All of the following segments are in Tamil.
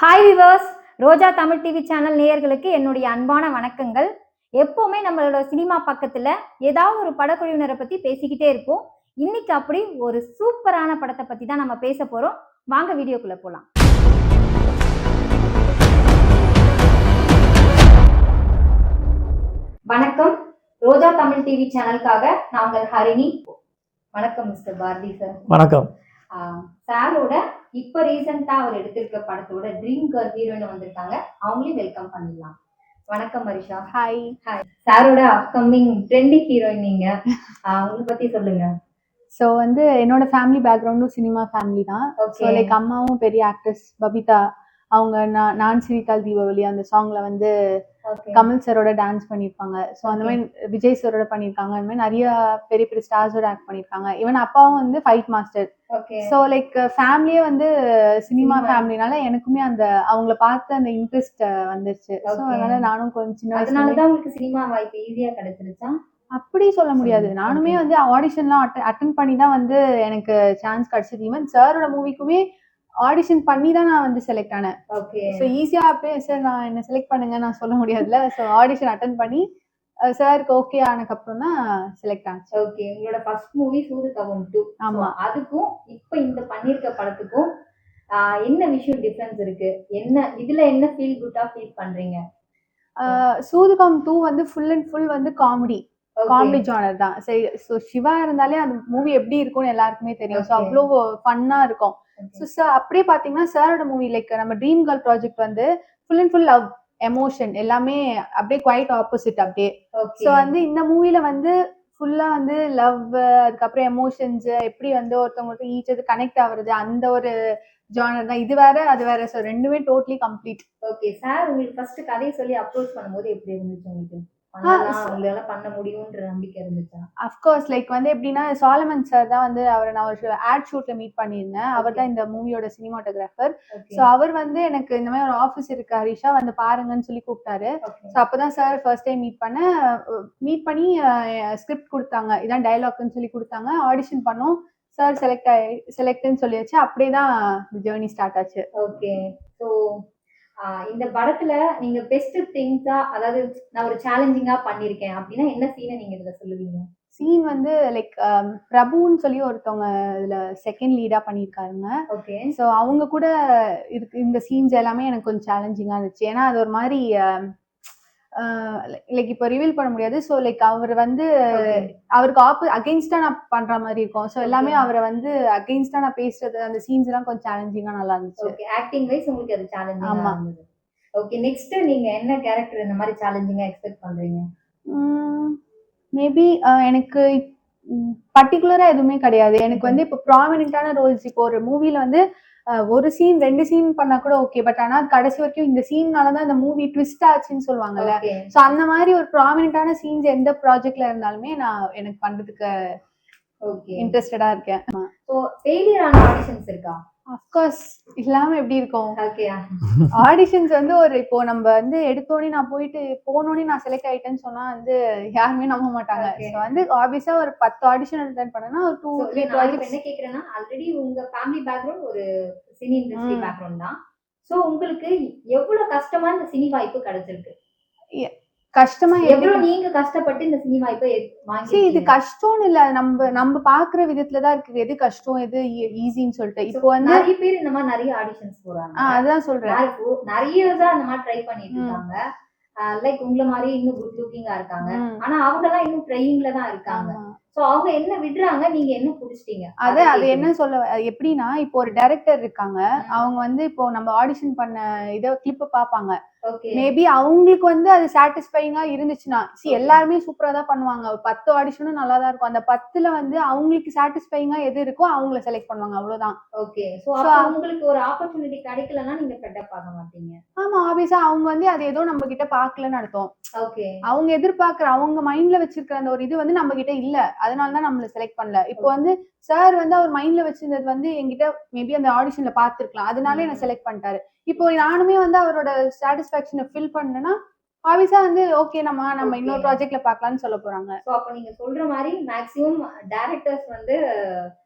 ஹாய் விவர்ஸ், ரோஜா தமிழ் டிவி சேனல் நேயர்களுக்கு என்னுடைய அன்பான வணக்கங்கள். எப்பவுமே நம்மளோட சினிமா பக்கத்துல ஏதாவது ஒரு படக்குழுவினரை பத்தி பேசிக்கிட்டே இருப்போம். இன்னைக்கு அப்படி ஒரு சூப்பரான படத்தை பத்தி தான் நம்ம பேச போறோம். வாங்க வீடியோக்குள்ள போலாம். வணக்கம், ரோஜா தமிழ் டிவி சேனலுக்காக நான் உங்கள் ஹரிணி. வணக்கம் மிஸ்டர் பாரதி சார். வணக்கம். சாரோட இப்ப ரீசெண்டா அவர் எடுத்திருக்க படத்தோட ட்ரீம் கேர்ள் ஹீரோயின் வந்திருக்காங்க. அவங்களையும் வெல்கம் பண்ணிடலாம். வணக்கம் மரிஷா. ஹாய். ஹாய். சாரோட அப்கமிங் ட்ரெண்டிங் ஹீரோயின் நீங்க, உங்களை பத்தி சொல்லுங்க. ஸோ வந்து என்னோட ஃபேமிலி பேக்ரவுண்டும் சினிமா ஃபேமிலி தான். ஸோ லைக் அம்மாவும் பெரிய ஆக்ட்ரஸ் பபிதா, அவங்க நான் சிரித்தால் தீபாவளி அந்த சாங்ல வந்து கமல் சரோட டான்ஸ் பண்ணியிருப்பாங்க. ஸோ அந்த மாதிரி விஜய் சரோட பண்ணியிருக்காங்க. அந்த மாதிரி நிறைய பெரிய பெரிய ஸ்டார்ஸோட ஆக்ட் பண்ணியிருக்காங்க. ஈவன் அப்பாவும் வந்து ஃபைட் மாஸ்டர். ஸோ லைக் ஃபேமிலியே வந்து சினிமா ஃபேமிலினால எனக்குமே அந்த அவங்கள பார்த்து அந்த இன்ட்ரெஸ்ட் வந்துருச்சு. ஸோ அதனால நானும் கொஞ்சம் சின்ன வயசுல உங்களுக்கு சினிமா வாய்ப்பு ஈஸியா கிடைச்சிருச்சா? அப்படி சொல்ல முடியாது. நானுமே வந்து ஆடிஷன்லாம் அட்டன் பண்ணி தான் வந்து எனக்கு சான்ஸ் கிடைச்சது. ஈவன் சாரோட மூவிக்குமே ஆடிஷன் பண்ணி தான் நான் வந்து செலக்ட் ஆனேன். ஸோ ஈஸியா அப்படியே சார் நான் என்ன செலக்ட் பண்ணுங்க நான் சொல்ல முடியாதுல்ல. ஸோ ஆடிஷன் அட்டன் பண்ணி சாருக்கு ஓகே ஆனதுக்கப்புறம் தான் செலக்ட் ஆச்சு. ஓகே, உங்களோட ஃபர்ஸ்ட் மூவி சூதுகவும் 2. ஆமா, அதுக்கும் இப்போ இந்த பண்ணிருக்க படத்துக்கும் என்ன விஷயம் டிஃபரன்ஸ் இருக்கு? என்ன இதுல என்ன ஃபீல் குட்டா ஃபீல் பண்றீங்க? சூதுகம் 2 வந்து ஃபுல் அண்ட் ஃபுல் வந்து காமெடி ஜானர் தான். சரி, ஸோ சிவா இருந்தாலே அந்த மூவி எப்படி இருக்கும்னு எல்லாருக்குமே தெரியும். ஸோ அவ்வளோ ஃபன்னா இருக்கும். ஸோ அப்படியே பாத்தீங்கன்னா சாரோட மூவி லைக் நம்ம ட்ரீம் கேர்ள் ப்ராஜெக்ட் வந்து full and full love emotion எல்லாமே அப்படியே குவைட் ஆப்போசிட் அப்படியே. ஸோ வந்து இந்த மூவில வந்து ஃபுல்லா வந்து லவ், அதுக்கப்புறம் எமோஷன்ஸ் எப்படி வந்து ஒருத்தவங்களுக்கு ஈச் கனெக்ட் ஆகுறது அந்த ஒரு ஜானர் தான். இது வேற அது வேற. ஸோ ரெண்டுமே டோட்டலி கம்ப்ளீட். ஓகே சார், உங்களுக்கு ஃபர்ஸ்ட் கதையை சொல்லி அப்ரோச் பண்ணும்போது எப்படி இருந்துச்சு உங்களுக்கு? பண்ண முடியும்ன்ற நம்பிக்கை இருந்துச்சா? அஃப்கோர்ஸ் லைக் வந்து எப்படின்னா சாலமன் சார் தான் வந்து அவரை நான் ஒரு ஆட் ஷூட்ல மீட் பண்ணியிருந்தேன். அவர் தான் இந்த மூவியோட சினிமாட்டோகிராஃபர். ஸோ அவர் வந்து எனக்கு இந்த மாதிரி ஒரு ஆஃபீஸ் இருக்கு ஹரிஷா வந்து பாருங்கன்னு சொல்லி கூப்பிட்டாரு. ஸோ அப்பதான் சார் ஃபர்ஸ்ட் டைம் மீட் பண்ணி ஸ்கிரிப்ட் கொடுத்தாங்க. இதான் டைலாக்னு சொல்லி கொடுத்தாங்க. ஆடிஷன் பண்ணோம். சார் செலக்ட்னு சொல்லியாச்சு. அப்படியே தான் ஜேர்னி ஸ்டார்ட் ஆச்சு. ஓகே, ஸோ இந்த படத்துல நீங்க பெஸ்ட் திங்ஸா, அதாவது நான் ஒரு சேலஞ்சிங்கா பண்ணிருக்கேன் அப்படின்னா என்ன சீனை நீங்க இதுல சொல்லுவீங்க? சீன் வந்து லைக் பிரபுன்னு சொல்லி ஒருத்தவங்க இதுல செகண்ட் லீடா பண்ணிருக்காருங்க. ஓகே, ஸோ அவங்க கூட இருக்கு இந்த சீன்ஸ் எல்லாமே எனக்கு கொஞ்சம் சேலஞ்சிங்கா இருந்துச்சு. ஏன்னா அது ஒரு மாதிரி லைக் இப்போ ரிவீல் பண்ண முடியாது. ஸோ லைக் அவர் வந்து அவருக்கு அகெயின்ஸ்டா நான் பண்ற மாதிரி இருக்கும். ஸோ எல்லாமே அவரை வந்து அகெயின்ஸ்டா நான் பேசுறது அந்த சீன்ஸ் எல்லாம் கொஞ்சம் சேலஞ்சிங்கா நல்லா இருந்துச்சு. ஓகே, ஆக்டிங் வைஸ் உங்களுக்கு அது சேலஞ்சிங்கா இருந்தது. ஓகே, நெக்ஸ்ட் நீங்க என்ன கேரக்டர் இந்த மாதிரி சேலஞ்சிங்கா எக்ஸ்பெக்ட் பண்றீங்க? மேபி எனக்கு பர்டிகுலரா எதுவுமே கிடையாது. எனக்கு வந்து இப்போ ப்ராமினென்ட்டான ரோல்ஸ் இப்போ ஒரு மூவில வந்து ஒரு சீன் 2 சீன் பண்ணா கூட ஓகே. பட் ஆனா கடைசி வரைக்கும் இந்த சீன்னாலதான் இந்த மூவி ட்விஸ்ட் ஆச்சுன்னு சொல்லுவாங்கல்ல. சோ அந்த மாதிரி ஒரு ப்ராமினென்ட்டான சீன்ஸ் எந்த ப்ராஜெக்ட்ல இருந்தாலுமே நான் எனக்கு பண்றதுக்கு இன்ட்ரெஸ்டடா இருக்கேன். சோ ஃபெயிலியர் ஆன ஆடிஷன்ஸ் இருக்கா? அஃப்கோர்ஸ் இல்லாம எப்படி இருக்கும்? ஆடிஷன்ஸ் வந்து ஒரு இப்போ நம்ம வந்து எடுத்தோடனே நான் போனோடனே நான் செலக்ட் ஆயிட்டேன்னு சொன்னா வந்து யாருமே நம்ப மாட்டாங்க. ஸோ வந்து ஆப்வியஸா ஒரு 10 ஆடிஷன் அட்டெண்ட் பண்ணனா ஒரு 2-3 ப்ராஜெக்ட்ஸ். என்ன கேக்குறேன்னா, ஆல்ரெடி உங்க ஃபேமிலி பேக்ரவுண்ட் ஒரு சினி இண்டஸ்ட்ரி பேக்ரவுண்ட் தான். சோ உங்களுக்கு எவ்வளவு கஷ்டமா இந்த சினி வாய்ப்பு கிடைச்சிருக்கு? கஷ்டமா எவ்வளவு நீங்க கஷ்டப்பட்டு இந்த சினி வாய்ப்பை வாங்கி? இது கஷ்டம்னு இல்ல, நம்ம பாக்குற விதத்துலதான் இருக்கு எது கஷ்டம் எது ஈஸின்னு சொல்லிட்டு. இப்போ வந்து நிறைய பேர் இந்த மாதிரி நிறைய ஆடிஷன்ஸ் போறாங்க. அதான் சொல்றேன், நிறைய தான் இந்த மாதிரி ட்ரை பண்ணிட்டு இருக்காங்க. லைக் உங்களை மாதிரி இன்னும் குட் லுக்கிங்கா இருக்காங்க. ஆனா அவங்க எல்லாம் இன்னும் ட்ரையிங்ல தான் இருக்காங்க. சோ அவங்க என்ன விடுறாங்க, நீங்க என்ன புடிச்சிட்டீங்க? அது என்ன சொல்ல எப்படின்னா, இப்போ ஒரு டைரக்டர் இருக்காங்க. அவங்க வந்து இப்போ நம்ம ஆடிஷன் பண்ண இத கிளிப்ப பாப்பாங்க. மேபி அவங்களுக்கு வந்து அது சாட்டிஸ்ஃபைங்கா இருந்துச்சுன்னா, எல்லாருமே சூப்பரா தான் பண்ணுவாங்க. 10 ஆடிஷனும் நல்லா தான் இருக்கும். அந்த 10ல வந்து அவங்களுக்கு சாட்டிஸ்ஃபைங்கா எது இருக்கோ அவங்கள செலக்ட் பண்ணுவாங்க. அவ்வளவுதான். ஓகே, சோ உங்களுக்கு ஒரு ஆப்பர்ச்சுனிட்டி கிடைக்கலன்னா நீங்க ஃபெட் அப் ஆக மாட்டீங்க. ஆமா, ஆப்வியஸா அவங்க வந்து அது ஏதோ நம்ம கிட்ட பாக்கலன்னு அர்த்தம். ஓகே, அவங்க எதிர்பார்க்கிற அவங்க மைண்ட்ல வச்சிருக்கிற அந்த ஒரு இது வந்து நம்ம கிட்ட இல்ல. அதனாலதான் நம்மள செலக்ட் பண்ணல. இப்போ வந்து சார் வந்து அவர் மைண்ட்ல வச்சிருந்தது வந்து என்கிட்ட மேபி அந்த ஆடிஷன்ல பாத்துருக்கலாம். அதனால என்ன செலக்ட் பண்ணிட்டாரு. இப்போ நானுமே வந்து அவரோட சாட்டிஸ்பாக்சனை ஃபில் பண்ணேன்னா ஆப்வியஸா வந்து ஓகே நம்ம இன்னொரு ப்ராஜெக்ட்ல பார்க்கலாம்னு சொல்ல போறாங்க. சோ அப்ப நீங்க சொல்ற மாதிரி மேக்ஸிமம் டைரக்டர்ஸ் வந்து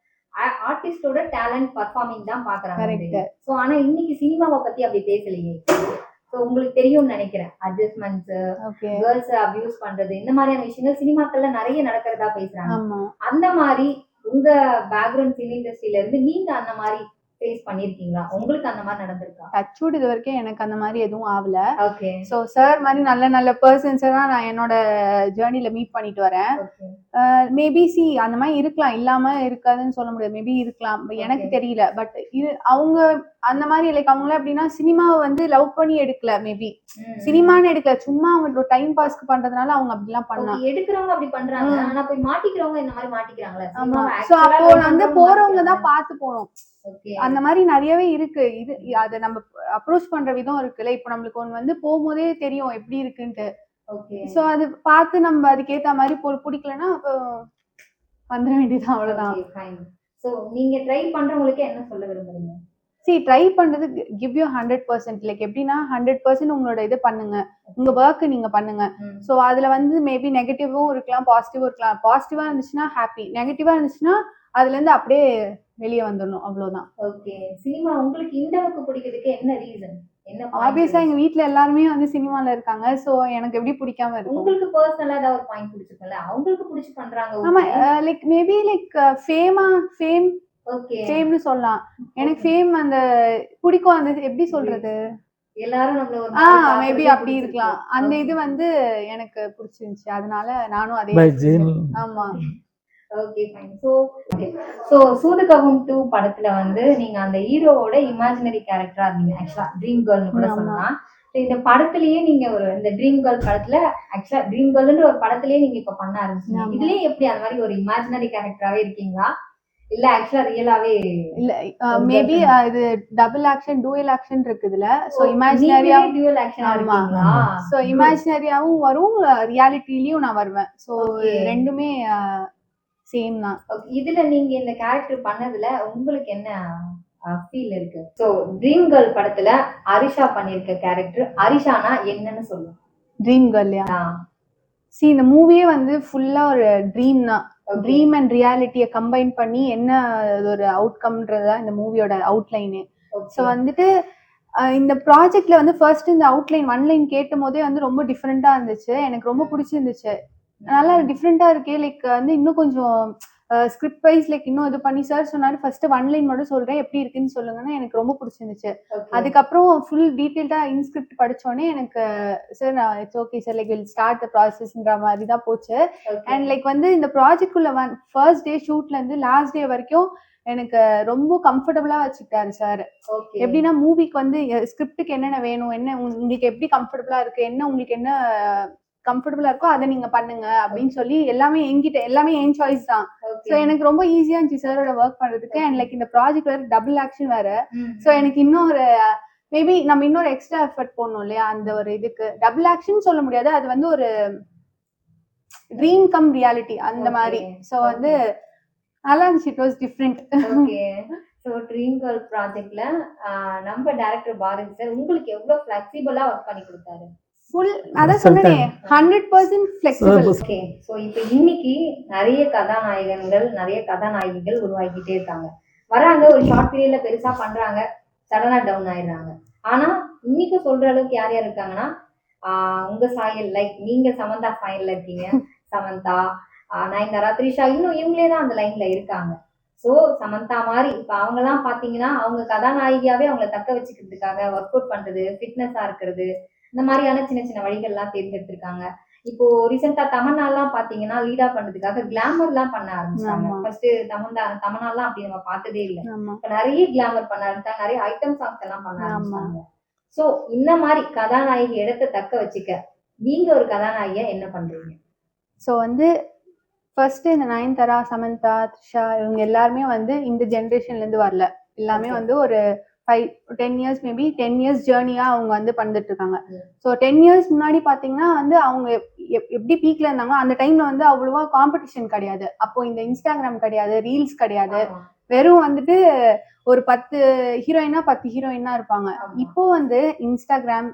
ஆர்டிஸ்டோட டேலண்ட் பர்ஃபார்மிங் தான் பாக்குறாங்க. கரெக்ட். சோ ஆனா இன்னைக்கு சினிமாவை பத்தி அப்படி பேசலையே. சோ உங்களுக்கு தெரியும்னு நினைக்கிறேன். Adjustments, okay. கேர்ள்ஸ் அபியூஸ் பண்றது இந்த மாதிரியான விஷயங்கள் சினிமாக்கள்ல நிறைய நடக்கிறதா பேசுறாங்க. ஆமா. அந்த மாதிரி உங்க பேக்ரவுண்ட் ஃபிலிம் இண்டஸ்ட்ரியில இருந்து நீங்க அந்த மாதிரி ஃபேஸ் பண்ணிருக்கீங்களா? உங்களுக்கு அந்த மாதிரி நடந்திருக்கா? டச்வுட் இது வரைக்கும் எனக்கு அந்த மாதிரி எதுவும் ஆகல. ஓகே. ஸோ சார் மாதிரி நல்ல நல்ல பர்சன்ஸை தான் நான் என்னோட ஜேர்னில மீட் பண்ணிட்டு வரேன். ஓகே. மேபி அந்த மாதிரி இருக்கலாம், இல்லாம இருக்காதுன்னு சொல்ல முடியாது. மேபி இருக்கலாம், எனக்கு தெரியல. பட் அவங்க அந்த மாதிரி லைக் அவங்கள எப்படின்னா சினிமாவை வந்து லவ் பண்ணி எடுக்கல, மேபி சினிமான்னு எடுக்கல, சும்மா அவங்க டைம் பாஸ்க்கு பண்றதுனால அவங்க அப்படிலாம் பண்ணலாம். எடுக்கிறவங்க அப்படி பண்றாங்க, ஆனா போய் மாட்டிக்கிறவங்க இந்த மாதிரி மாட்டிக்கிறாங்களா? ஆமா. சோ அப்போ வந்து போறவங்க தான் பார்த்து போகணும். அந்த மாதிரி நிறையவே இருக்கு. இது அதை நம்ம அப்ரோச் பண்ற விதம் இருக்குல்ல. இப்போ நம்மளுக்கு ஒண்ணு வந்து போகும்போதே தெரியும் எப்படி இருக்குன்ட்டு. சோ அது பார்த்து நம்ம அதுக்கேத்த மாதிரி பிடிக்கலன்னா அப்போ வந்துட வேண்டியது, அவ்வளவுதான். சோ நீங்க ட்ரை பண்றவங்களுக்கு என்ன சொல்ல விரும்புறீங்க? ட்ரை பண்றது கிவ் யூ 100%. லைக் எப்படின்னா 100% உங்களோட இது பண்ணுங்க, உங்க ஒர்க் நீங்க பண்ணுங்க. சோ அதுல வந்து மேபி நெகட்டிவும் இருக்கலாம், பாசிட்டிவும் இருக்கலாம். பாசிட்டிவா இருந்துச்சுன்னா ஹாப்பி, நெகட்டிவா இருந்துச்சுன்னா அதுல இருந்து அப்படியே வெளியே வந்துடணும், அவ்வளவுதான். ஓகே. சினிமா உங்களுக்கு இந்த அளவுக்கு பிடிக்கிறதுக்கு என்ன ரீசன்? என்ன ஆப்வியஸா எங்க வீட்ல எல்லாருமே வந்து சினிமால இருக்காங்க. சோ எனக்கு எப்படி பிடிக்காம இருக்கும்? உங்களுக்கு பர்சனலா ஏதாவது ஒரு பாயிண்ட் பிடிச்சிருக்கும்ல, அவங்களுக்கு பிடிச்சு பண்றாங்க. ஆமா. Like maybe like fame okay. ஃபேம்னு சொல்லலாம். எனக்கு ஃபேம் அந்த பிடிக்கும். அந்த எப்படி சொல்றது, எல்லாரும் நம்மள ஒரு மேபி அப்படி இருக்கலாம். அந்த இது வந்து எனக்கு பிடிச்சிருந்துச்சு, அதனால நானும் அதே. ஆமா. Okay fine. சோ சூதுகவும் 2 படத்துல வந்து நீங்க அந்த ஹீரோவோட இமேஜினரி கேரக்டரா இருந்தீங்க. ஆக்சுவலா ட்ரீம் கேர்ள்னு கூட சொல்லலாம். இந்த படத்திலேயே நீங்க ஒரு இந்த ட்ரீம் கேர்ள் படத்துல ஆக்சுவலா ட்ரீம் கேர்ள்ன்ற ஒரு படத்திலேயே நீங்க இப்ப பண்ண ஆரம்பிச்சீங்க. இதுலயே எப்படி அந்த மாதிரி ஒரு இமேஜினரி கேரக்டராவே இருக்கீங்களா, இல்ல ஆக்சுவலா ரியலாவே? இல்ல, மேபி இது டபுள் ஆக்ஷன், டூயல் ஆக்ஷன் இருக்குதுல. சோ இமேஜினரியா டூயல் ஆக்ஷனா இருக்கீங்களா? சோ இமேஜினரியாவும் வரும், ரியாலிட்டிலயும் நான் வருவேன். சோ ரெண்டுமே சேம் தான். இதுல நீங்க இந்த கேரக்டர் பண்ணதுல உங்களுக்கு என்ன ஃபீல் இருக்கு? சோ ட்ரீம் கேர்ள் படத்துல அரிஷா பண்ணிருக்க கேரக்டர், அரிஷானா என்னன்னு சொல்லுங்க. ட்ரீம் கேர்ள்யா? இந்த மூவியே வந்து ஃபுல்லா ஒரு ட்ரீம் தான். ட்ரீம் அண்ட் ரியாலிட்டியை கம்பைன் பண்ணி என்ன ஒரு அவுட்கம்ன்றதா இந்த மூவியோட அவுட்லைனு. ஸோ வந்துட்டு இந்த ப்ராஜெக்ட்ல வந்து ஃபர்ஸ்ட் இந்த அவுட்லைன் 1 லைன் கேட்டும் போதே வந்து ரொம்ப டிஃப்ரெண்டா இருந்துச்சு, எனக்கு ரொம்ப பிடிச்சிருந்துச்சு. நல்லா டிஃப்ரெண்டா இருக்கே, லைக் வந்து இன்னும் கொஞ்சம் ஸ்கிரிப்ட் வைஸ் லைக் இன்னும் இது பண்ணி. சார் சொன்னாரு ஃபர்ஸ்ட் 1 லைன் மட்டும் சொல்றேன், எப்படி இருக்குன்னு சொல்லுங்கன்னா எனக்கு ரொம்ப பிடிச்சிருந்துச்சு. அதுக்கப்புறம் ஃபுல் டீட்டெயில்டா இன்ஸ்கிரிப்ட் படிச்சோடனே எனக்கு சார் நான் it's okay sir, like will start the ப்ராசஸ்ன்ற மாதிரி தான் போச்சு. அண்ட் லைக் வந்து இந்த ப்ராஜெக்ட் குள்ள ஃபர்ஸ்ட் டே ஷூட்ல இருந்து லாஸ்ட் டே வரைக்கும் எனக்கு ரொம்ப கம்ஃபர்டபுளா வச்சுக்கிட்டாரு சார். எப்படின்னா மூவிக்கு வந்து ஸ்கிரிப்டுக்கு என்னென்ன வேணும், என்ன உங்களுக்கு எப்படி கம்ஃபர்டபுளா இருக்கு, என்ன உங்களுக்கு என்ன கம்ஃபர்டபுளா இருக்கோ அதை நீங்க பண்ணுங்க அப்படின்னு சொல்லி எல்லாமே என்கிட்ட, எல்லாமே என் சாய்ஸ் தான். சோ எனக்கு ரொம்ப ஈஸியா இருந்துச்சு சாரோட ஒர்க் பண்றதுக்கு. அண்ட் லைக் இந்த ப்ராஜெக்ட் வேற டபுள் ஆக்ஷன் வேற. சோ எனக்கு இன்னொரு மேபி நம்ம இன்னொரு எக்ஸ்ட்ரா எஃபர்ட் போடணும் இல்லையா அந்த ஒரு இதுக்கு. டபுள் ஆக்ஷன் சொல்ல முடியாது, அது வந்து ஒரு ட்ரீம் கம் ரியாலிட்டி அந்த மாதிரி. சோ வந்து நல்லா இருந்துச்சு, it was different. Okay. So dream girl ப்ராஜெக்ட்ல நம்ம டைரக்டர் பாரதி சார் உங்களுக்கு எவ்வளவு ஃபிளெக்சிபிளா ஒர்க் பண்ணி கொடுத்தாரு? ஃபுல் அதான் சொன்னேனே 100% ஃபிளெக்சிபிள். ஓகே. சோ இப்போ இன்னைக்கு நிறைய கதாநாயகன்கள், நிறைய கதாநாயகிகள் உருவாக்கிட்டே இருக்காங்க. வராங்க, ஒரு ஷார்ட் பீரியட்ல பெருசா பண்றாங்க, சடனா டவுன் ஆயிடுறாங்க. ஆனா இன்னைக்கு சொல்ற அளவுக்கு யார் யார் இருக்காங்கன்னா உங்க சாயல், லைக் நீங்க சமந்தா சாயல்ல இருக்கீங்க. சமந்தா, நயன்தாரா, த்ரிஷா, இன்னும் இவங்களே தான் அந்த லைன்ல இருக்காங்க. சோ சமந்தா மாதிரி இப்ப அவங்க எல்லாம் பாத்தீங்கன்னா அவங்க கதாநாயகியாவே அவங்கள தக்க வச்சுக்கிறதுக்காக ஒர்க் அவுட் பண்றது, ஃபிட்னஸா இருக்கிறது, இந்த மாதிரியான சின்ன சின்ன வழிகள் எல்லாம் தேர்ந்தெடுத்திருக்காங்க. இப்போ ரீசெண்டா தமன்னா எல்லாம் பாத்தீங்கன்னா லீடா பண்றதுக்காக கிளாமர் எல்லாம் பண்ண ஆரம்பிச்சாங்க. ஃபர்ஸ்ட் தமன்னா எல்லாம் அப்படி நம்ம பார்த்ததே இல்லை. இப்ப நிறைய கிளாமர் பண்ண ஆரம்பிச்சாங்க, நிறைய ஐட்டம் சாங்ஸ் எல்லாம் பண்ண ஆரம்பிச்சாங்க. சோ இந்த மாதிரி கதாநாயகி இடத்தை தக்க வச்சுக்க நீங்க ஒரு கதாநாயகியா என்ன பண்றீங்க? ஸோ வந்து ஃபர்ஸ்ட் இந்த நயன்தாரா, சமந்தா, த்ரிஷா இவங்க எல்லாருமே வந்து இந்த ஜென்ரேஷன்ல இருந்து வரல. எல்லாமே வந்து ஒரு 10 இயர்ஸ் மேபி 10 இயர்ஸ் ஜேர்னியா அவங்க வந்து பண்ணிட்டு இருக்காங்க. ஸோ 10 இயர்ஸ் முன்னாடி பாத்தீங்கன்னா வந்து அவங்க எப்படி பீக்ல இருந்தாங்களோ அந்த டைம்ல வந்து அவ்வளவா காம்படிஷன் கிடையாது. அப்போ இந்த இன்ஸ்டாகிராம் கிடையாது, ரீல்ஸ் கிடையாது. வெறும் வந்துட்டு ஒரு 10 ஹீரோயினா 10 ஹீரோயினா இருப்பாங்க. இப்போ வந்து இன்ஸ்டாகிராம்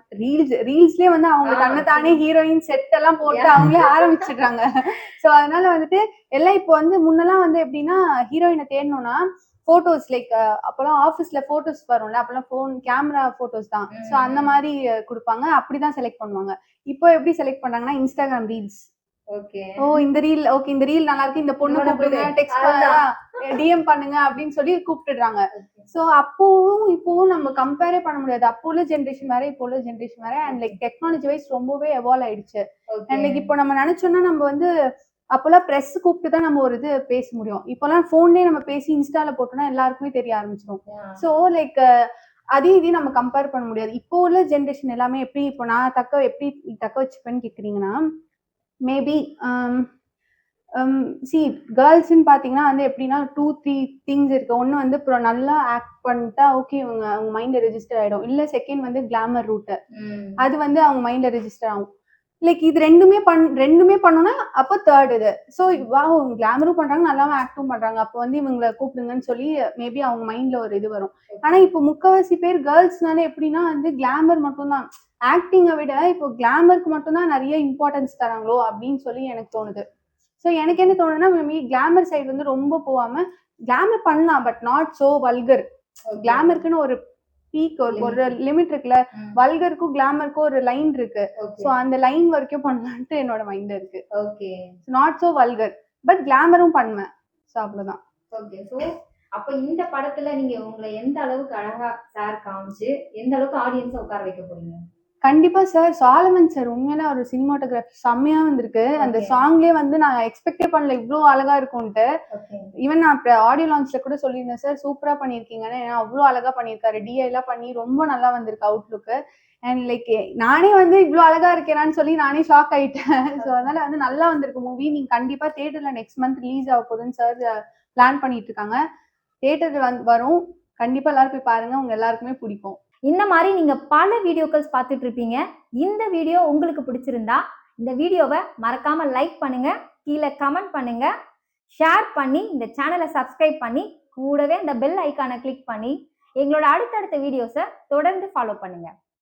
ரீல்ஸ்லயே வந்து அவங்க தன்னைத்தானே ஹீரோயின் செட் எல்லாம் போட்டு அவங்களே ஆரம்பிச்சிடுறாங்க. ஸோ அதனால வந்துட்டு எல்லாம் இப்போ வந்து முன்னெல்லாம் வந்து எப்படின்னா ஹீரோயினை தேடணும்னா போட்டோஸ் லைக் அப்பெல்லாம் ஆஃபீஸ்ல போட்டோஸ் வரும்ல, அப்பெல்லாம் போன் கேமரா போட்டோஸ் தான். ஸோ அந்த மாதிரி கொடுப்பாங்க, அப்படிதான் செலக்ட் பண்ணுவாங்க. இப்போ எப்படி செலக்ட் பண்றாங்கன்னா இன்ஸ்டாகிராம் ரீல்ஸ். இந்த ரீல் நல்லா இருக்கு, இந்த பொண்ணு கூப்பிடுங்க, டெக்ஸ்ட் டிஎம் பண்ணுங்க அப்படின்னு சொல்லி கூப்பிட்டுறாங்க. சோ அப்பவும் இப்பவும் நம்ம கம்பேரே பண்ண முடியாது. அப்போ உள்ள ஜென்ரேஷன் வேற, இப்போ உள்ள ஜென்ரேஷன் வேற. அண்ட் லைக் டெக்னாலஜி வைஸ் ரொம்பவே எவால்வ் ஆயிடுச்சு. அண்ட் லைக் இப்போ நம்ம நினைச்சோம்னா நம்ம வந்து அப்பெல்லாம் ப்ரெஸ் கூப்பிட்டு தான் நம்ம ஒரு இது பேச முடியும். இப்பெல்லாம் போன்லயே நம்ம பேசி இன்ஸ்டால போட்டோம்னா எல்லாருக்குமே தெரிய ஆரம்பிச்சிடும். சோ லைக் அதையும் இதையும் நம்ம கம்பேர் பண்ண முடியாது. இப்போ உள்ள ஜென்ரேஷன் எல்லாமே எப்படி, இப்போ நான் எப்படி தக்க வச்சுப்பேன்னு கேக்குறீங்கன்னா, மேபி சி கேர்ள்ஸ்ன்னு பாத்தீங்கன்னா வந்து எப்படின்னா 2-3 திங்ஸ் இருக்கு. ஒன்னு வந்து நல்லா ஆக்ட் பண்ணிட்டா ஓகே அவங்க மைண்ட்ல ரெஜிஸ்டர் ஆயிடும். இல்ல செகண்ட் வந்து கிளாமர் ரூட், அது வந்து அவங்க மைண்ட்ல ரெஜிஸ்டர் ஆகும். லைக் இது ரெண்டுமே பண்ணோம்னா அப்போ தேர்ட் இது. ஸோ அவங்க கிளாமரும் பண்றாங்க, நல்லாவும் ஆக்டும் பண்றாங்க, அப்போ வந்து இவங்களை கூப்பிடுங்கன்னு சொல்லி மேபி அவங்க மைண்ட்ல ஒரு இது வரும். ஆனா இப்போ முக்கால்வாசி பேர் கேர்ள்ஸ்னால எப்படின்னா வந்து கிளாமர் மட்டும்தான், ஆக்டிங்கை விட இப்போ கிளாமருக்கு மட்டும்தான் நிறைய இம்பார்ட்டன்ஸ் தராங்களோ அப்படின்னு சொல்லி எனக்கு தோணுது. ஸோ எனக்கு என்ன தோணுதுன்னா மேபி கிளாமர் சைடு வந்து ரொம்ப போகாம கிளாமர் பண்ணலாம், பட் நாட் சோ வல்கர். கிளாமருக்குன்னு ஒரு பீக் ஒரு லிமிட் இருக்குல்ல, வல்கருக்கும் கிளாமருக்கும் ஒரு லைன் இருக்கு. சோ அந்த லைன் வரைக்கும் பண்ணலான்ட்டு என்னோட மைண்ட் இருக்கு. Okay, not so vulgar but கிளாமரும் பண்ணுவேன். சோ அவ்வளவுதான். ஓகே, சோ அப்ப இந்த படத்துல நீங்க உங்களை எந்த அளவுக்கு அழகா சார் காமிச்சு எந்த அளவுக்கு ஆடியன்ஸ் உட்கார வைக்க போறீங்க? கண்டிப்பா சார், சாலமன் சார் உண்மையில ஒரு சினிமாட்டோகிராஃபி செம்மையா வந்திருக்கு. அந்த சாங்லயே வந்து நான் எக்ஸ்பெக்டே பண்ணல இவ்வளவு அழகா இருக்கும்ட்டு. ஈவன் நான் ஆடியோ லான்ச்ல கூட சொல்லியிருந்தேன் சார் சூப்பரா பண்ணிருக்கீங்கன்னு. ஏன்னா அவ்வளவு அழகா பண்ணிருக்காரு, டிஐ எல்லாம் பண்ணி ரொம்ப நல்லா வந்திருக்கு அவுட்லுக். அண்ட் லைக் நானே வந்து இவ்வளவு அழகா இருக்கேனான்னு சொல்லி நானே ஷாக் ஆயிட்டேன். ஸோ அதனால வந்து நல்லா வந்திருக்கு மூவி. நீங்க கண்டிப்பா தியேட்டர்ல நெக்ஸ்ட் மந்த் ரிலீஸ் ஆக போகுதுன்னு சார் பிளான் பண்ணிட்டு இருக்காங்க. தியேட்டர் வரும், கண்டிப்பா எல்லாரும் போய் பாருங்க, உங்க எல்லாருக்குமே பிடிக்கும். இந்த மாதிரி நீங்க பல வீடியோக்கள் பார்த்துட்டு இருப்பீங்க. இந்த வீடியோ உங்களுக்கு பிடிச்சிருந்தா இந்த வீடியோவை மறக்காம லைக் பண்ணுங்க, கீழே கமெண்ட் பண்ணுங்க, ஷேர் பண்ணி இந்த சேனலை சப்ஸ்கிரைப் பண்ணி கூடவே இந்த பெல் ஐக்கானை கிளிக் பண்ணி எங்களோட அடுத்தடுத்த வீடியோஸை தொடர்ந்து ஃபாலோ பண்ணுங்க.